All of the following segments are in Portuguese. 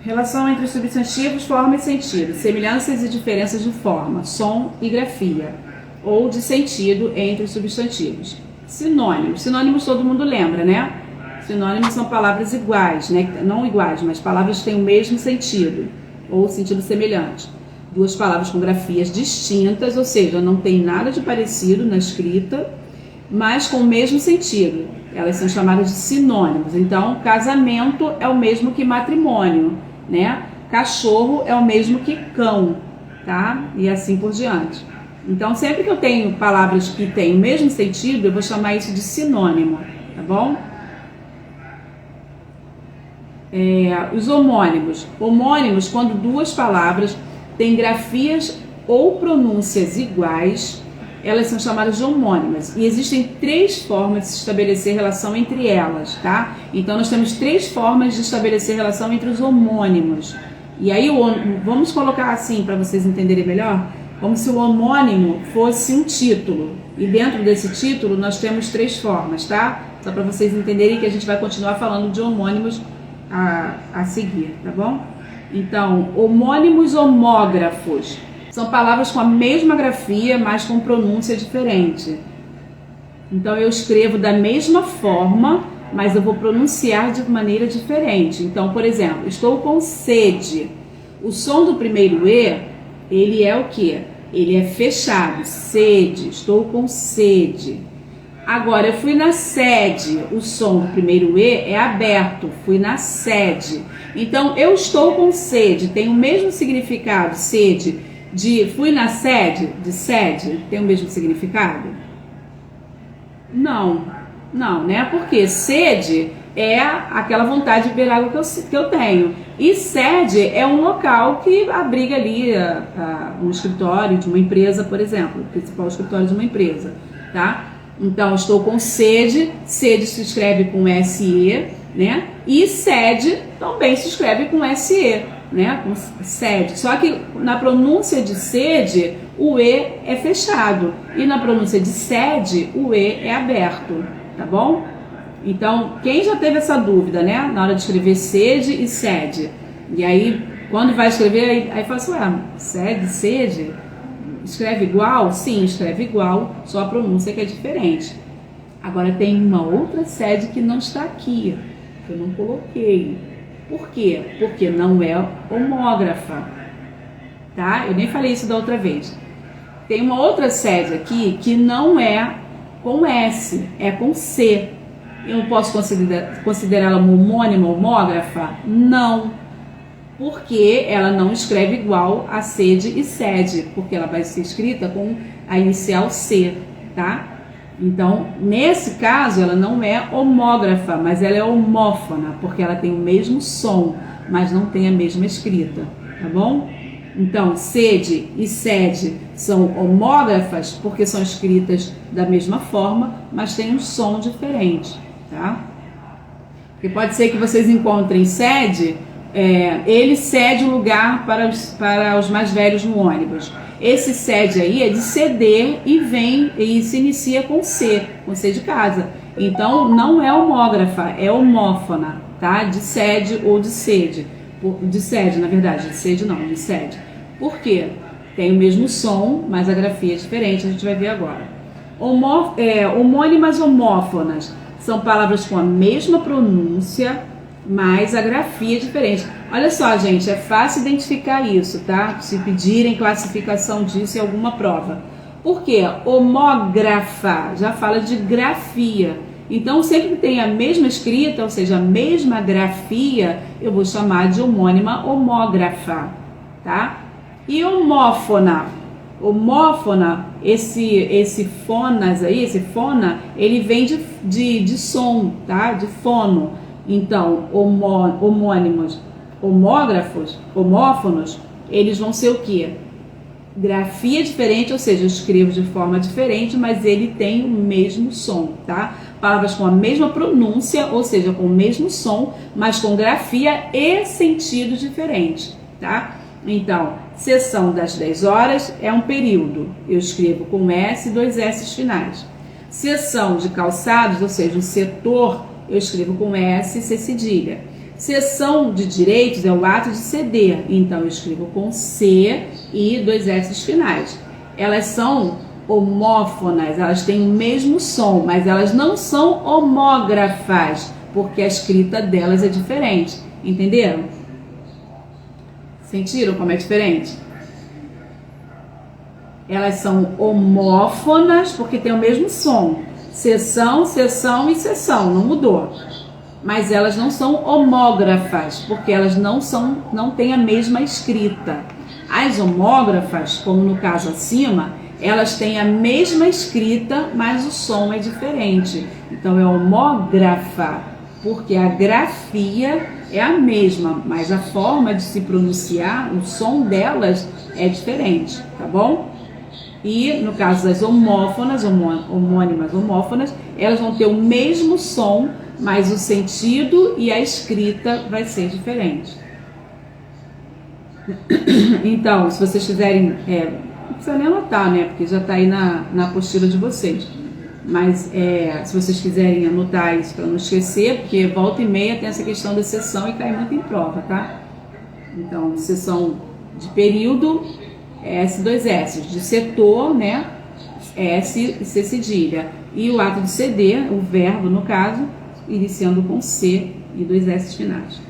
Relação entre os substantivos, forma e sentido. Semelhanças e diferenças de forma, som e grafia. Ou de sentido entre os substantivos. Sinônimos. Sinônimos todo mundo lembra, né? Sinônimos são palavras iguais, né? Não iguais, mas palavras que têm o mesmo sentido. Ou sentido semelhante. Duas palavras com grafias distintas, ou seja, não tem nada de parecido na escrita, mas com o mesmo sentido. Elas são chamadas de sinônimos. Então, casamento é o mesmo que matrimônio, né? Cachorro é o mesmo que cão, tá? E assim por diante. Então, sempre que eu tenho palavras que têm o mesmo sentido, eu vou chamar isso de sinônimo, tá bom? Os homônimos. Homônimos, quando duas palavras têm grafias ou pronúncias iguais, elas são chamadas de homônimas. E existem 3 formas de se estabelecer relação entre elas, tá? Então, nós temos 3 formas de estabelecer relação entre os homônimos. E aí, vamos colocar assim, para vocês entenderem melhor, como se o homônimo fosse um título. E dentro desse título, nós temos 3 formas, tá? Só para vocês entenderem que a gente vai continuar falando de homônimos a seguir, tá bom? Então, homônimos homógrafos são palavras com a mesma grafia, mas com pronúncia diferente. Então, eu escrevo da mesma forma, mas eu vou pronunciar de maneira diferente. Então, por exemplo, estou com sede. O som do primeiro E, ele é o quê? Ele é fechado. Sede, estou com sede. Agora, eu fui na sede, o som do primeiro E é aberto, fui na sede. Então, eu estou com sede, tem o mesmo significado, sede, de fui na sede, de sede, tem o mesmo significado? Não, né? Porque sede é aquela vontade de beber água que eu tenho. E sede é um local que abriga ali um escritório de uma empresa, por exemplo, o principal escritório de uma empresa, tá? Então, estou com sede, sede se escreve com SE, né? E sede também se escreve com SE, né? Com sede. Só que na pronúncia de sede, o E é fechado. E na pronúncia de sede, o E é aberto, tá bom? Então, quem já teve essa dúvida, né? Na hora de escrever sede e sede. E aí, quando vai escrever, aí fala assim, ué, sede? Escreve igual? Sim, escreve igual, só a pronúncia que é diferente. Agora tem uma outra sede que não está aqui, que eu não coloquei. Por quê? Porque não é homógrafa, tá? Eu nem falei isso da outra vez. Tem uma outra sede aqui que não é com S, é com C. Eu não posso considerá-la uma homônima, homógrafa? Não. Porque ela não escreve igual a sede e sede, porque ela vai ser escrita com a inicial C, tá? Então, nesse caso, ela não é homógrafa, mas ela é homófona, porque ela tem o mesmo som, mas não tem a mesma escrita, tá bom? Então, sede e sede são homógrafas porque são escritas da mesma forma, mas têm um som diferente, tá? Porque pode ser que vocês encontrem sede... ele cede o lugar para os mais velhos no ônibus. Esse cede aí é de ceder e vem e se inicia com C de casa. Então não é homógrafa, é homófona, tá? De cede ou de sede. De sede, na verdade, de sede não, de sede. Por quê? Tem o mesmo som, mas a grafia é diferente, a gente vai ver agora. Homônimas homófonas são palavras com a mesma pronúncia, mas a grafia é diferente. Olha só, gente, é fácil identificar isso, tá? Se pedirem classificação disso em alguma prova. Por quê? Homógrafa já fala de grafia. Então, sempre que tem a mesma escrita, ou seja, a mesma grafia, eu vou chamar de homônima homógrafa, tá? E homófona. Homófona, esse fonas aí, esse fona, ele vem de som, tá? De fono. Então, homônimos, homógrafos, homófonos, eles vão ser o quê? Grafia diferente, ou seja, eu escrevo de forma diferente, mas ele tem o mesmo som, tá? Palavras com a mesma pronúncia, ou seja, com o mesmo som, mas com grafia e sentido diferente, tá? Então, sessão das 10 horas é um período. Eu escrevo com S e 2 S finais. Sessão de calçados, ou seja, um setor, eu escrevo com S e C cedilha. Cessão de direitos é o ato de ceder, então eu escrevo com C e 2 S finais. Elas são homófonas, elas têm o mesmo som, mas elas não são homógrafas, porque a escrita delas é diferente. Entenderam? Sentiram como é diferente? Elas são homófonas porque tem o mesmo som. Cessão, cessão e cessão, não mudou. Mas elas não são homógrafas, porque elas não têm a mesma escrita. As homógrafas, como no caso acima, elas têm a mesma escrita, mas o som é diferente. Então é homógrafa, porque a grafia é a mesma, mas a forma de se pronunciar, o som delas é diferente, tá bom? E no caso das homófonas, homônimas homófonas, elas vão ter o mesmo som, mas o sentido e a escrita vai ser diferente. Então, se vocês quiserem, não precisa nem anotar, né? Porque já está aí na apostila de vocês. Mas se vocês quiserem anotar isso para não esquecer, porque volta e meia tem essa questão da sessão e cai muito em prova, tá? Então, sessão de período, S, 2 S, de setor, né? S e C cedilha. E o ato de ceder, o verbo no caso, iniciando com C e 2 S finais.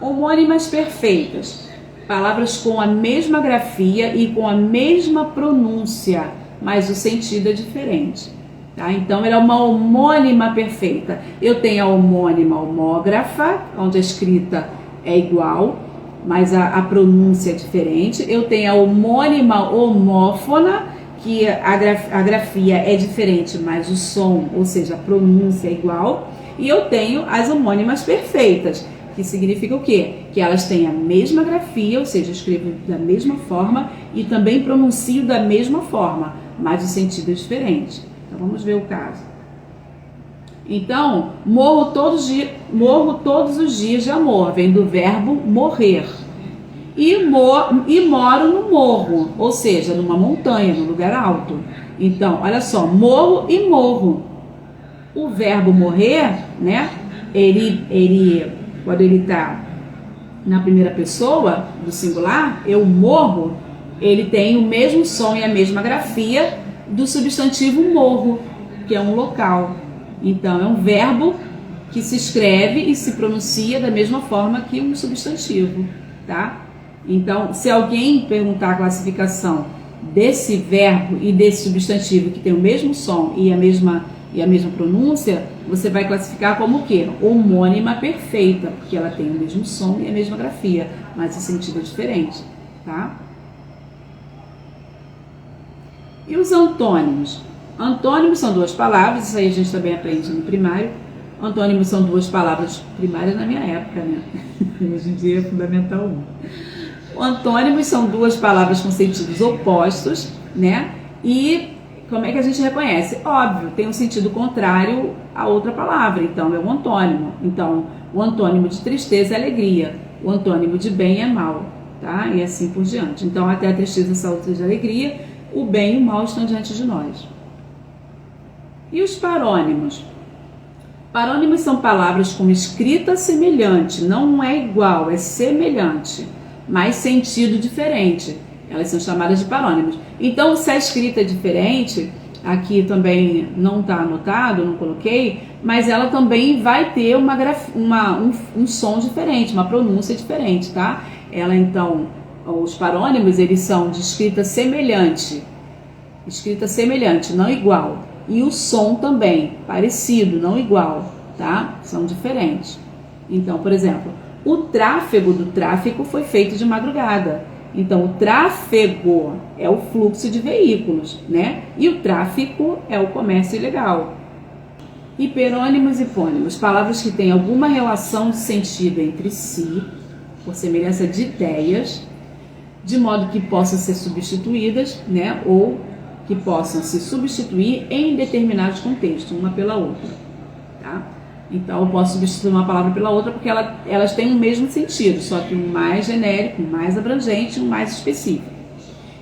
Homônimas perfeitas, palavras com a mesma grafia e com a mesma pronúncia, mas o sentido é diferente. Tá? Então, ela é uma homônima perfeita. Eu tenho a homônima homógrafa, onde a escrita é igual, mas a pronúncia é diferente. Eu tenho a homônima homófona, que a grafia é diferente, mas o som, ou seja, a pronúncia é igual. E eu tenho as homônimas perfeitas, que significa o quê? Que elas têm a mesma grafia, ou seja, eu escrevo da mesma forma e também pronuncio da mesma forma, mas o sentido é diferente. Então vamos ver o caso. Então, morro todos os dias de amor, vem do verbo morrer. E moro no morro, ou seja, numa montanha, num lugar alto. Então, olha só, morro e morro. O verbo morrer, né? Ele quando ele está na primeira pessoa do singular, eu morro, ele tem o mesmo som e a mesma grafia do substantivo morro, que é um local. Então, é um verbo que se escreve e se pronuncia da mesma forma que um substantivo, tá? Então, se alguém perguntar a classificação desse verbo e desse substantivo que tem o mesmo som e a mesma pronúncia, você vai classificar como o quê? Homônima perfeita, porque ela tem o mesmo som e a mesma grafia, mas o sentido é diferente, tá? E os antônimos? Antônimos são duas palavras, isso aí a gente também aprende no primário. Antônimos são duas palavras primárias na minha época, né? Hoje em dia é fundamental 1. Antônimos são duas palavras com sentidos opostos, né? E como é que a gente reconhece? Óbvio, tem um sentido contrário a outra palavra, então é um antônimo. Então, o antônimo de tristeza é alegria, o antônimo de bem é mal, tá? E assim por diante. Então, até a tristeza, saúde e alegria, o bem e o mal estão diante de nós. E os parônimos? Parônimos são palavras com escrita semelhante, não é igual, é semelhante, mas sentido diferente. Elas são chamadas de parônimos. Então, se a escrita é diferente, aqui também não está anotado, não coloquei, mas ela também vai ter um som diferente, uma pronúncia diferente, tá? Ela, então, os parônimos, eles são de escrita semelhante, não igual. E o som também, parecido, não igual, tá? São diferentes. Então, por exemplo, o tráfego do tráfico foi feito de madrugada. Então, o tráfego é o fluxo de veículos, né? E o tráfico é o comércio ilegal. Hiperônimos e hipônimos, palavras que têm alguma relação de sentido entre si, por semelhança de ideias, de modo que possam ser substituídas, né? Ou que possam se substituir em determinados contextos, uma pela outra, tá? Então, eu posso substituir uma palavra pela outra porque elas têm o mesmo sentido, só que um mais genérico, um mais abrangente, um mais específico.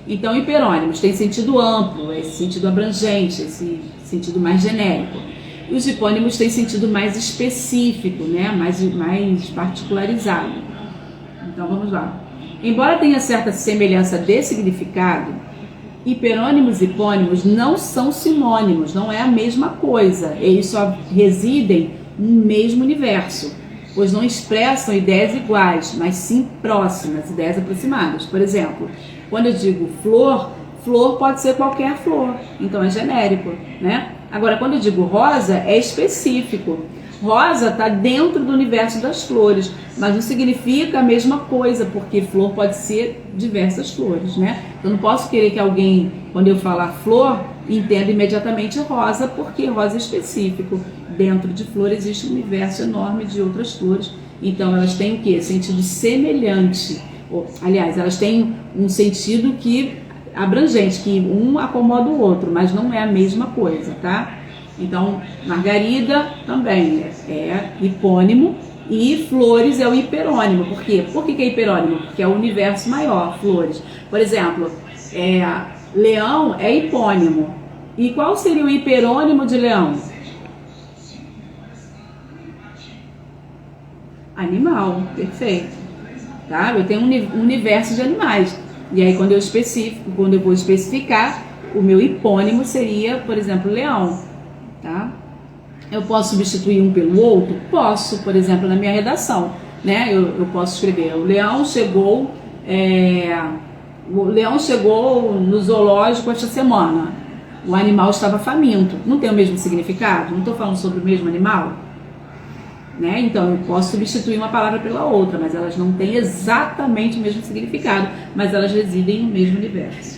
Então, hiperônimos tem sentido amplo, esse sentido abrangente, esse sentido mais genérico. E os hipônimos têm sentido mais específico, né? mais particularizado. Então vamos lá. Embora tenha certa semelhança de significado, hiperônimos e hipônimos não são sinônimos, não é a mesma coisa. Eles só residem no mesmo universo, pois não expressam ideias iguais, mas sim próximas, ideias aproximadas. Por exemplo, quando eu digo flor, flor pode ser qualquer flor, então é genérico, né? Agora, quando eu digo rosa, é específico. Rosa está dentro do universo das flores, mas não significa a mesma coisa, porque flor pode ser diversas flores, né? Eu não posso querer que alguém, quando eu falar flor, entenda imediatamente rosa, porque rosa é específico. Dentro de flor existe um universo enorme de outras flores, então elas têm o quê? Sentido semelhante. Aliás, elas têm um sentido que abrangente, que um acomoda o outro, mas não é a mesma coisa, tá? Então, Margarida também é hipônimo e Flores é o hiperônimo. Por quê? Por que é hiperônimo? Porque é o universo maior, Flores. Por exemplo, Leão é hipônimo. E qual seria o hiperônimo de Leão? Animal, perfeito. Tá? Eu tenho um universo de animais. E aí, quando eu vou especificar, o meu hipônimo seria, por exemplo, Leão. Tá? Eu posso substituir um pelo outro? Posso, por exemplo, na minha redação, né? Eu posso escrever: o leão chegou no zoológico esta semana. O animal estava faminto. Não tem o mesmo significado? Não estou falando sobre o mesmo animal? Né? Então eu posso substituir uma palavra pela outra, mas elas não têm exatamente o mesmo significado, mas elas residem no mesmo universo.